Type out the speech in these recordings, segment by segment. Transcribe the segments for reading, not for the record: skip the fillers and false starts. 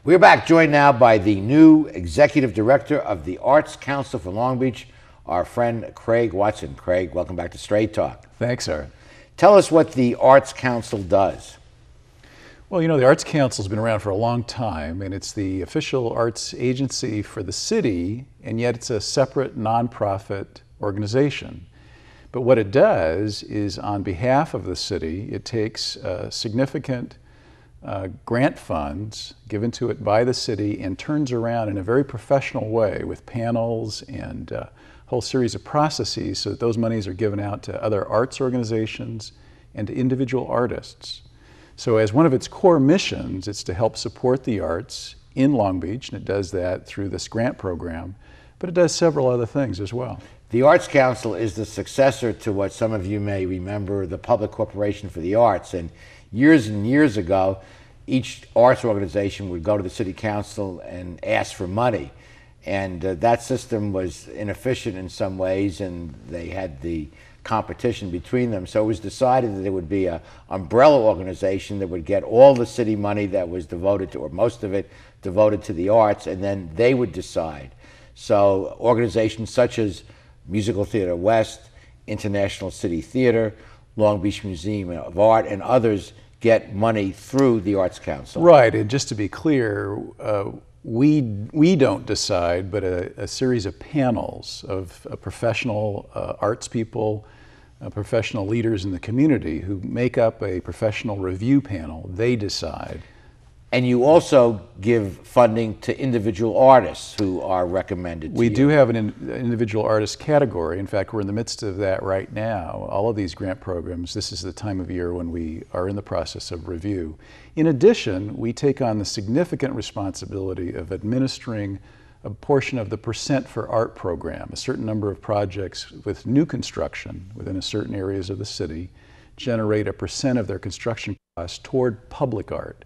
We're back, joined now by the new Executive Director of the Arts Council for Long Beach, our friend Craig Watson. Craig, welcome back to Straight Talk. Thanks, Art. Tell us what the Arts Council does. Well, you know, the Arts Council has been around for a long time, and it's the official arts agency for the city, and yet it's a separate nonprofit organization. But what it does is, on behalf of the city, it takes significant grant funds given to it by the city and turns around in a very professional way with panels and a whole series of processes so that those monies are given out to other arts organizations and to individual artists. So as one of its core missions, it's to help support the arts in Long Beach, and it does that through this grant program, but it does several other things as well. The Arts Council is the successor to what some of you may remember, the Public Corporation for the Arts. And years ago, each arts organization would go to the city council and ask for money. And that system was inefficient in some ways, and they had the competition between them. So it was decided that there would be an umbrella organization that would get all the city money that was devoted to, or most of it, devoted to the arts, and then they would decide. So organizations such as Musical Theater West, International City Theater, Long Beach Museum of Art, and others get money through the Arts Council. Right, and just to be clear, we don't decide, but a series of panels of professional arts people, professional leaders in the community who make up a professional review panel, they decide. And you also give funding to individual artists who are recommended to you. We do have an individual artist category. In fact, we're in the midst of that right now. All of these grant programs, this is the time of year when we are in the process of review. In addition, we take on the significant responsibility of administering a portion of the Percent for Art program. A certain number of projects with new construction within a certain areas of the city generate a percent of their construction costs toward public art.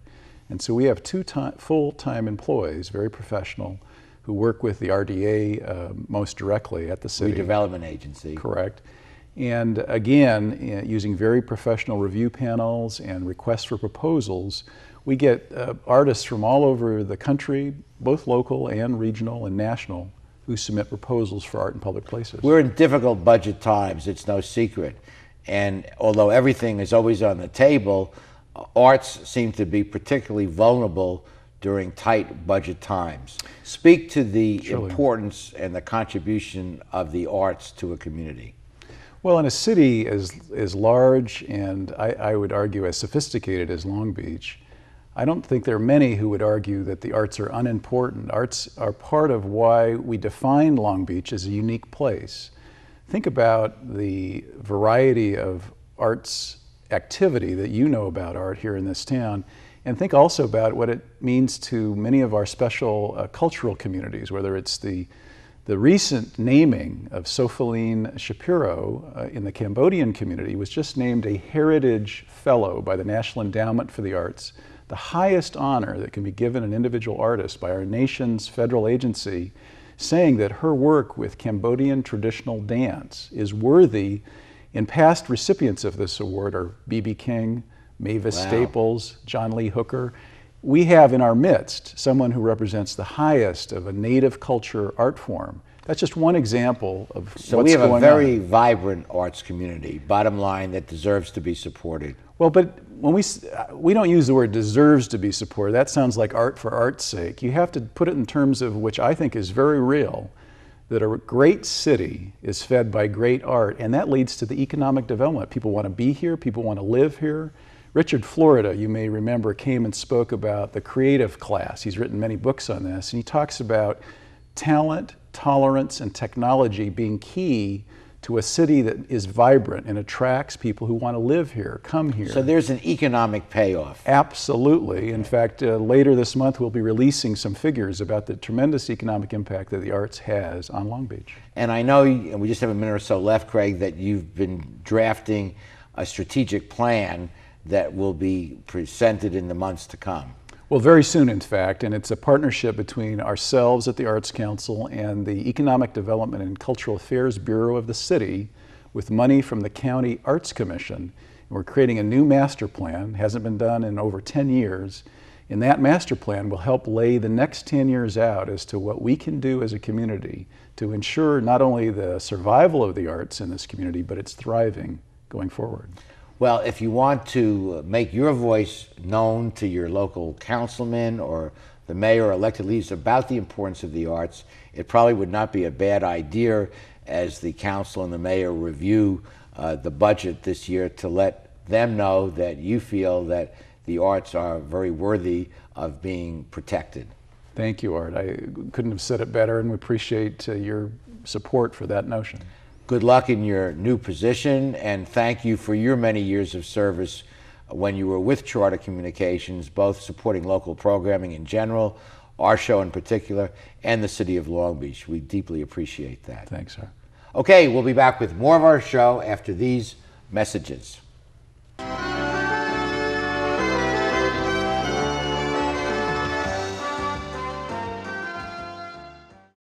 And so we have two full-time employees, very professional, who work with the RDA most directly at the city. Redevelopment Agency. Correct. And again, using very professional review panels and requests for proposals, we get artists from all over the country, both local and regional and national, who submit proposals for art in public places. We're in difficult budget times, it's no secret. And although everything is always on the table, arts seem to be particularly vulnerable during tight budget times. Speak to the importance and the contribution of the arts to a community. Well, in a city as large and I would argue as sophisticated as Long Beach, I don't think there are many who would argue that the arts are unimportant. Arts are part of why we define Long Beach as a unique place. Think about the variety of arts activity that you know about art here in this town, and think also about what it means to many of our special cultural communities, whether it's the recent naming of Sophilene Shapiro in the Cambodian community was just named a Heritage Fellow by the National Endowment for the Arts, the highest honor that can be given an individual artist by our nation's federal agency, saying that her work with Cambodian traditional dance is worthy. And past recipients of this award are B.B. King, Mavis Staples, John Lee Hooker. We have in our midst someone who represents the highest of a native culture art form. That's just one example of what's going on. So we have a very vibrant arts community, bottom line, that deserves to be supported. Well, but when we don't use the word deserves to be supported. That sounds like art for art's sake. You have to put it in terms of which I think is very real, that a great city is fed by great art, and that leads to the economic development. People want to be here, people want to live here. Richard Florida, you may remember, came and spoke about the creative class. He's written many books on this, and he talks about talent, tolerance, and technology being key to a city that is vibrant and attracts people who want to live here, come here. So there's an economic payoff. Absolutely. In fact, later this month we'll be releasing some figures about the tremendous economic impact that the arts has on Long Beach. And I know, and we just have a minute or so left, Craig, that you've been drafting a strategic plan that will be presented in the months to come. Well, very soon, in fact, and it's a partnership between ourselves at the Arts Council and the Economic Development and Cultural Affairs Bureau of the city with money from the County Arts Commission. And we're creating a new master plan, hasn't been done in over 10 years, And that master plan will help lay the next 10 years out as to what we can do as a community to ensure not only the survival of the arts in this community, but its thriving going forward. Well, if you want to make your voice known to your local councilman or the mayor or elected leaders about the importance of the arts, it probably would not be a bad idea as the council and the mayor review the budget this year to let them know that you feel that the arts are very worthy of being protected. Thank you, Art. I couldn't have said it better, and we appreciate your support for that notion. Good luck in your new position, and thank you for your many years of service when you were with Charter Communications, both supporting local programming in general, our show in particular, and the city of Long Beach. We deeply appreciate that. Thanks, sir. Okay, we'll be back with more of our show after these messages.